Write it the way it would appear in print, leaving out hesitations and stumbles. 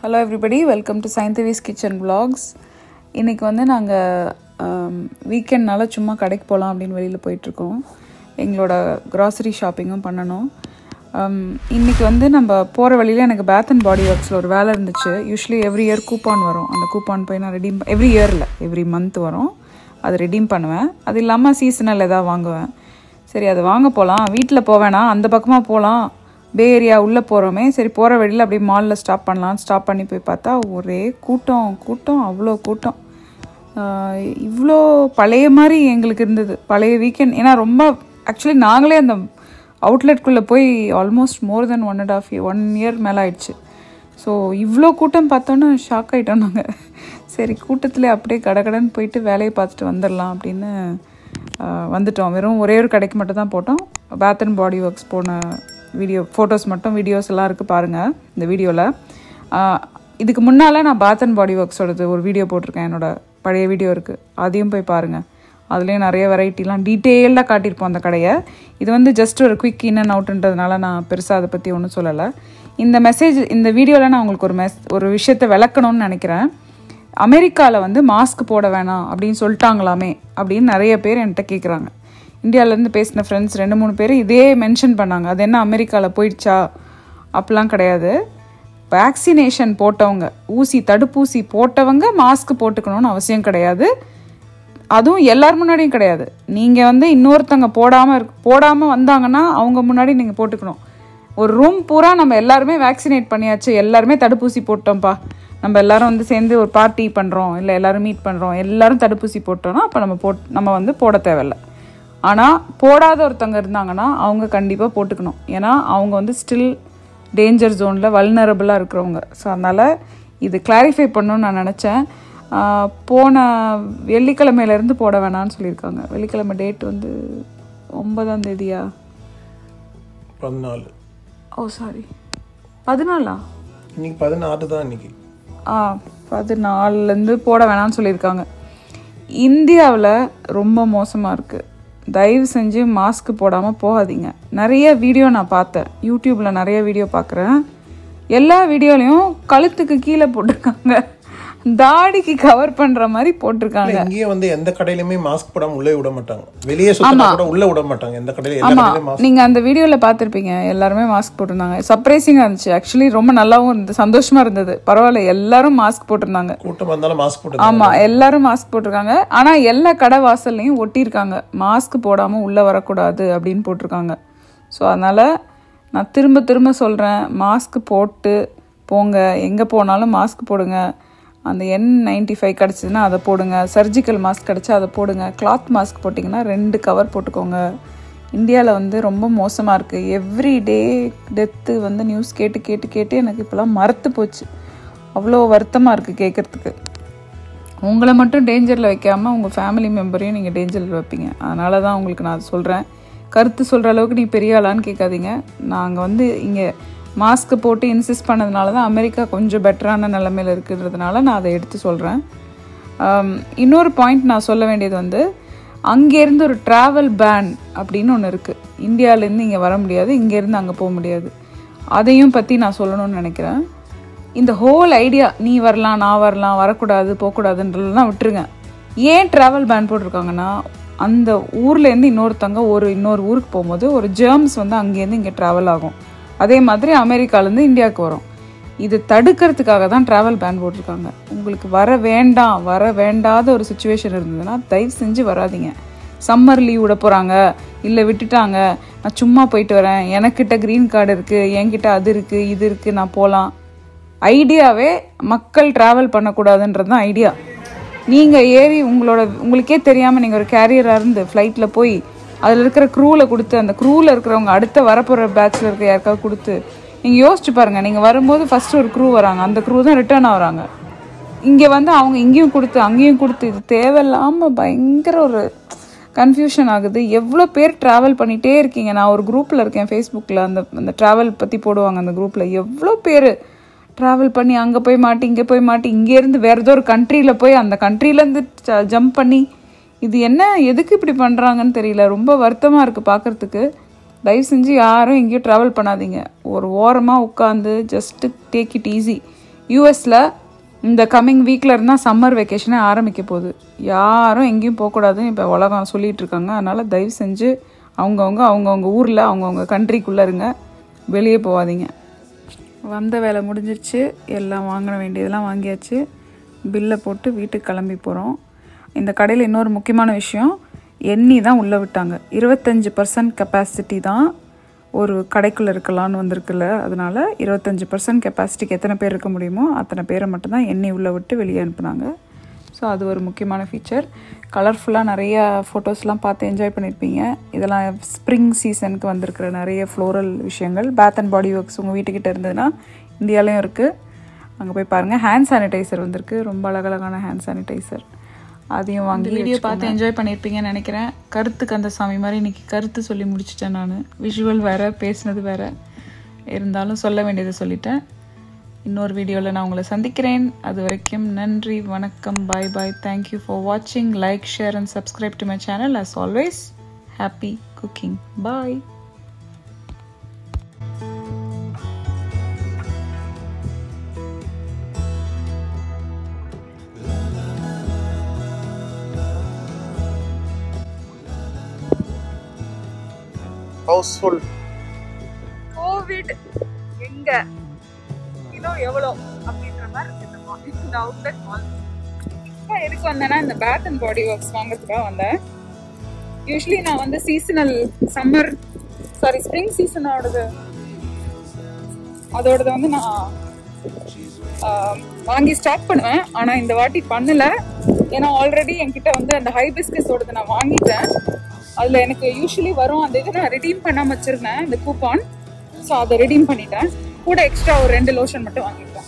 Hello everybody, welcome to Sainthavi's Kitchen Vlogs. இன்னைக்கு வந்து நாங்கள் வீக்கெண்ட்னால சும்மா கடைக்கு போகலாம் அப்படின்னு வெளியில் போயிட்டுருக்கோம். எங்களோட க்ராசரி ஷாப்பிங்கும் பண்ணணும். இன்றைக்கி வந்து நம்ம போகிற வழியில் எனக்கு பேத் அண்ட் பாடி ஒர்க்ஸில் ஒரு வேலை இருந்துச்சு. யூஸ்வலி எவ்ரி இயர் கூப்பான் வரும். அந்த கூப்பான் போய் நான் ரெடீம் எவ்ரி இயரில் எவ்ரி மந்த் வரும். அதை ரெடீம் பண்ணுவேன். அது இல்லாமல் சீசனல் எதாவது வாங்குவேன். சரி அதை வாங்க போகலாம், வீட்டில் போவேனா அந்த பக்கமாக போகலாம், பே ஏரியா உள்ளே போகிறோமே, சரி போகிற வழியில் அப்படியே மாலில் ஸ்டாப் பண்ணலாம். ஸ்டாப் பண்ணி போய் பார்த்தா ஒரே கூட்டம் அவ்வளோ கூட்டம். இவ்வளோ பழைய மாதிரி எங்களுக்கு இருந்தது பழைய வீக்கெண்ட். ஏன்னா ரொம்ப ஆக்சுவலி நாங்களே அந்த அவுட்லெட்குள்ளே போய் ஆல்மோஸ்ட் மோர் தென் 1 இயர் மேலே ஆயிடுச்சு. ஸோ இவ்வளோ கூட்டம் பார்த்தோன்னே ஷாக் ஆகிட்டோம் நாங்கள். சரி கூட்டத்தில் அப்படியே கடகடன்னு போயிட்டு வேலையை பார்த்துட்டு வந்துடலாம் அப்படின்னு வந்துட்டோம். வெறும் ஒரே ஒரு கடைக்கு மட்டும் தான் போட்டோம். பேத் அண்ட் பாடி ஒர்க்ஸ் போன ஃபோட்டோஸ் மட்டும், வீடியோஸ் எல்லாம் இருக்குது பாருங்கள் இந்த வீடியோவில். இதுக்கு முன்னால் நான் பேத் அண்ட் பாடி ஒர்க்ஸோடது ஒரு வீடியோ போட்டிருக்கேன், என்னோடய பழைய வீடியோ இருக்குது, அதையும் போய் பாருங்கள். அதுலேயும் நிறைய வெரைட்டிலாம் டீட்டெயிலாக காட்டியிருப்போம் அந்த கடையை. இது வந்து ஜஸ்ட் ஒரு குவிக் இன் அண்ட் அவுட்ன்றதுனால நான் பெருசாக அதை பற்றி ஒன்றும் சொல்லலை. இந்த வீடியோவில் நான் உங்களுக்கு ஒரு விஷயத்தை விளக்கணும்னு நினைக்கிறேன். அமெரிக்காவில் வந்து மாஸ்க் போட வேணாம் அப்படின்னு சொல்லிட்டாங்களாமே அப்படின்னு நிறைய பேர் என்கிட்ட கேட்குறாங்க. இந்தியாவிலேருந்து பேசின ஃப்ரெண்ட்ஸ் 2-3 பேர் இதே மென்ஷன் பண்ணாங்க. அது என்ன அமெரிக்காவில் போயிடுச்சா? அப்படிலாம் கிடையாது. வேக்சினேஷன் போட்டவங்க, தடுப்பூசி போட்டவங்க மாஸ்க் போட்டுக்கணும்னு அவசியம் கிடையாது. அதுவும் எல்லார் முன்னாடியும் கிடையாது. நீங்கள் வந்து இன்னொருத்தங்க போடாமல் வந்தாங்கன்னா அவங்க முன்னாடி நீங்கள் போட்டுக்கணும். ஒரு ரூம் பூரா நம்ம எல்லாருமே வேக்சினேட் பண்ணியாச்சு, எல்லாருமே தடுப்பூசி போட்டோம்ப்பா, நம்ம எல்லோரும் வந்து சேர்ந்து ஒரு பார்ட்டி பண்ணுறோம், இல்லை எல்லோரும் மீட் பண்ணுறோம், எல்லோரும் தடுப்பூசி போட்டோன்னா அப்போ நம்ம வந்து போட தேவையில்லை. ஆனால் போடாத ஒருத்தவங்க இருந்தாங்கன்னா அவங்க கண்டிப்பாக போட்டுக்கணும். ஏன்னா அவங்க வந்து ஸ்டில் டேஞ்சர் ஜோனில் வல்னரபிளாக இருக்கிறவங்க. ஸோ அதனால் இது கிளாரிஃபை பண்ணணும்னு நான் நினச்சேன். போன வெள்ளிக்கிழமையிலேருந்து போட வேணான்னு சொல்லியிருக்காங்க. வெள்ளிக்கிழமை டேட் வந்து 9ஆம் தேதியா? 14. ஓ சாரி, 14ஆ? இன்னைக்கு 14 தான். இன்னைக்கு 14லேருந்து போட வேணான்னு சொல்லியிருக்காங்க. இந்தியாவில் ரொம்ப மோசமாக இருக்குது. தயவு செஞ்சு மாஸ்க் போடாமல் போகாதீங்க. நிறைய வீடியோ நான் பார்த்தேன், யூடியூப்பில் நிறைய வீடியோ பார்க்குறேன். எல்லா வீடியோலையும் கழுத்துக்கு கீழே போட்டிருக்காங்க, தாடிக்கு கவர் பண்ற மாதிரி போட்டிருக்காங்க. இங்கேயே வந்து எந்த கடையிலுமே மாஸ்க் போடாம உள்ளே விட மாட்டாங்க, வெளியே சுத்தமா கூட உள்ள விட மாட்டாங்க. எந்த கடையில ஆமா, நீங்க அந்த வீடியோல பாத்திருப்பீங்க, எல்லாருமே மாஸ்க் போட்டிருந்தாங்க. சர்ப்ரைசிங்கா இருந்துச்சு. ஆக்சுவலி ரொம்ப நல்லாவும் இருந்தது, சந்தோஷமா இருந்தது. பரவாயில்ல, எல்லாரும் மாஸ்க் போட்டிருந்தாங்க. கூட்டம் வந்தாலும் மாஸ்க் போட்டு. ஆமா, எல்லாரும் மாஸ்க் போட்டிருக்காங்க. ஆனா எல்லா கடை வாசல்லையும் ஒட்டியிருக்காங்க, மாஸ்க் போடாம உள்ள வரக்கூடாது அப்படின்னு போட்டிருக்காங்க. ஸோ அதனால நான் திரும்ப சொல்றேன், மாஸ்க் போட்டு போங்க. எங்க போனாலும் மாஸ்க் போடுங்க. அந்த N95 கிடச்சிதுன்னா அதை போடுங்க. சர்ஜிக்கல் மாஸ்க் கிடச்சா அதை போடுங்க. கிளாத் மாஸ்க் போட்டிங்கன்னா 2 கவர் போட்டுக்கோங்க. இந்தியாவில் வந்து ரொம்ப மோசமாக இருக்குது. எவ்ரி டே டெத்து வந்து நியூஸ் கேட்டு எனக்கு இப்போலாம் மறத்து போச்சு. அவ்வளோ வருத்தமாக இருக்குது கேட்குறதுக்கு. உங்களை மட்டும் டேஞ்சரில் வைக்காமல் உங்கள் ஃபேமிலி மெம்பரையும் நீங்கள் டேஞ்சரில் வைப்பீங்க. அதனால தான் உங்களுக்கு நான் சொல்கிறேன். கருத்து சொல்கிற அளவுக்கு நீ பெரிய ஆளான்னு கேட்காதீங்க. நாங்கள் வந்து இங்கே மாஸ்க்கு போட்டு இன்சிஸ்ட் பண்ணதுனால தான் அமெரிக்கா கொஞ்சம் பெட்டரான நிலைமையில் இருக்குன்றதுனால நான் அதை எடுத்து சொல்கிறேன். இன்னொரு பாயிண்ட் நான் சொல்ல வேண்டியது வந்து, அங்கேருந்து ஒரு ட்ராவல் பேன் அப்படின்னு ஒன்று இருக்குது. இந்தியாவிலேருந்து இங்கே வர முடியாது, இங்கேருந்து அங்கே போக முடியாது. அதையும் பற்றி நான் சொல்லணும்னு நினைக்கிறேன். இந்த ஹோல் ஐடியா, நீ வரலாம் நான் வரலாம், வரக்கூடாது போகக்கூடாதுன்றதுலாம் விட்டுருங்க. ஏன் ட்ராவல் பேன் போட்டிருக்காங்கன்னா, அந்த ஊர்லேருந்து இன்னொரு ஊருக்கு போகும்போது ஒரு ஜெர்ம்ஸ் வந்து அங்கேருந்து இங்கே ட்ராவல் ஆகும். அதே மாதிரி அமெரிக்காலேருந்து இந்தியாவுக்கு வரும். இது தடுக்கிறதுக்காக தான் ட்ராவல் பேன் போட்டிருக்காங்க. உங்களுக்கு வர வேண்டாத ஒரு சுச்சுவேஷன் இருந்ததுன்னா தயவு செஞ்சு வராதிங்க. சம்மர் லீவ் விட போகிறாங்க, இல்லை விட்டுட்டாங்க, நான் சும்மா போயிட்டு வரேன், எனக்கிட்ட க்ரீன் கார்டு இருக்குது, என்கிட்ட அது இருக்குது இது இருக்குது, நான் போகலாம். ஐடியாவே மக்கள் ட்ராவல் பண்ணக்கூடாதுன்றது தான் ஐடியா. நீங்கள் ஏறி உங்களுக்கே தெரியாமல் நீங்கள் ஒரு கேரியராக இருந்து ஃப்ளைட்டில் போய் அதில் இருக்கிற க்ரூவில் கொடுத்து, அந்த க்ரூவில் இருக்கிறவங்க அடுத்த வரப்போகிற பேட்சில் இருக்க யாருக்காவது கொடுத்து, நீங்கள் யோசிச்சு பாருங்கள். நீங்கள் வரும்போது ஃபஸ்ட்டு ஒரு க்ரூ வராங்க, அந்த க்ரூ தான் ரிட்டர்ன் ஆகுறாங்க. இங்கே வந்து அவங்க இங்கேயும் கொடுத்து அங்கேயும் கொடுத்து, இது தேவையில்லாமல் பயங்கர ஒரு கன்ஃபியூஷன் ஆகுது. எவ்வளோ பேர் ட்ராவல் பண்ணிகிட்டே இருக்கீங்க. நான் ஒரு குரூப்பில் இருக்கேன் ஃபேஸ்புக்கில், அந்த ட்ராவல் பற்றி போடுவாங்க அந்த குரூப்பில். எவ்வளோ பேர் ட்ராவல் பண்ணி அங்கே போய் மாட்டி இங்கே போய் மாட்டி, இங்கேருந்து வேறு ஏதோ ஒரு கண்ட்ரியில் போய் அந்த கண்ட்ரிலேருந்து ஜம்ப் பண்ணி, இது என்ன எதுக்கு இப்படி பண்ணுறாங்கன்னு தெரியல. ரொம்ப வருத்தமாக இருக்குது பார்க்குறதுக்கு. தயவு செஞ்சு யாரும் எங்கேயும் ட்ராவல் பண்ணாதீங்க. ஒரு ஓரமாக உட்காந்து ஜஸ்ட்டு டேக் இட் ஈஸி. யூஎஸில் இந்த கம்மிங் வீக்கில் இருந்தால் சம்மர் வெக்கேஷனே ஆரம்பிக்க போகுது. யாரும் எங்கேயும் போகக்கூடாதுன்னு இப்போ உலகம் சொல்லிகிட்டு இருக்காங்க. அதனால் தயவு செஞ்சு அவங்கவுங்க ஊரில் அவங்கவுங்க கண்ட்ரிக்குள்ளே இருங்க, வெளியே போகாதீங்க. வந்த வேலை முடிஞ்சிருச்சு, எல்லாம் வாங்க வேண்டியதெல்லாம் வாங்கியாச்சு. பில்லை போட்டு வீட்டுக்கு கிளம்பி போகிறோம். இந்த கடையில் இன்னொரு முக்கியமான விஷயம், எண்ணி தான் உள்ளே விட்டாங்க. 25% கெப்பாசிட்டி தான் ஒரு கடைக்குள்ளே இருக்கலான்னு வந்திருக்குல்ல, அதனால் 25% கெப்பாசிட்டிக்கு எத்தனை பேர் இருக்க முடியுமோ அத்தனை பேரை மட்டும்தான் எண்ணி உள்ளே விட்டு வெளியே அனுப்புனாங்க. ஸோ அது ஒரு முக்கியமான ஃபீச்சர். கலர்ஃபுல்லாக நிறைய ஃபோட்டோஸ்லாம் பார்த்து என்ஜாய் பண்ணியிருப்பீங்க. இதெல்லாம் ஸ்ப்ரிங் சீசனுக்கு வந்திருக்கிற நிறைய ஃப்ளோரல் விஷயங்கள். பேத் அண்ட் பாடி ஒர்க்ஸ் உங்கள் வீட்டுக்கிட்ட இருந்ததுன்னா இந்தியாலையும் இருக்குது, அங்கே போய் பாருங்கள். ஹேண்ட் சானிடைசர் வந்திருக்கு, ரொம்ப அழகழகான ஹேண்ட் சானிடைசர். அதையும் வாங்கி வீடியோ பார்த்து என்ஜாய் பண்ணியிருப்பீங்கன்னு நினைக்கிறேன். கருத்துக்கு அந்த சாமி மாதிரி இன்றைக்கி கருத்து சொல்லி முடிச்சிட்டேன். நான் விஷுவல் வேறு, பேசுனது வேறு, இருந்தாலும் சொல்ல வேண்டியதை சொல்லிட்டேன். இன்னொரு வீடியோவில் நான் உங்களை சந்திக்கிறேன். அது வரைக்கும் நன்றி, வணக்கம், பாய் பாய். தேங்க்யூ ஃபார் வாட்சிங். Like, share and subscribe to my channel. As always, happy cooking. Bye. Houseful covid எங்க கிலோ எவ்வளோ அப்படின்ற மாதிரி இருக்கு இந்த அவுட்லெட் மால். இப்போ எதுக்கு வந்தேன்னா இந்த பேத் அண்ட் பாடி ஒர்க்ஸ் வாங்குறதுக்காக வந்தேன். யூஸ்வலி நான் வந்து சீசனல் ஸ்ப்ரிங் சீசனோடது அதோடது வந்து நான் வாங்கி ஸ்டாக் பண்ணுவேன். ஆனால் இந்த வாட்டி பண்ணலை, ஏன்னா ஆல்ரெடி என்கிட்ட வந்து அந்த ஹைபிஸ்கஸோடது நான் வாங்கிட்டேன். அதில் எனக்கு யூஸ்வலி வரும் அந்த இதை நான் ரெடீம் பண்ணாமல் வச்சுருந்தேன், இந்த கூப்பான். ஸோ அதை ரெடீம் பண்ணிட்டேன். கூட எக்ஸ்ட்ரா ஒரு 2 லோஷன் மட்டும் வாங்கிட்டேன்.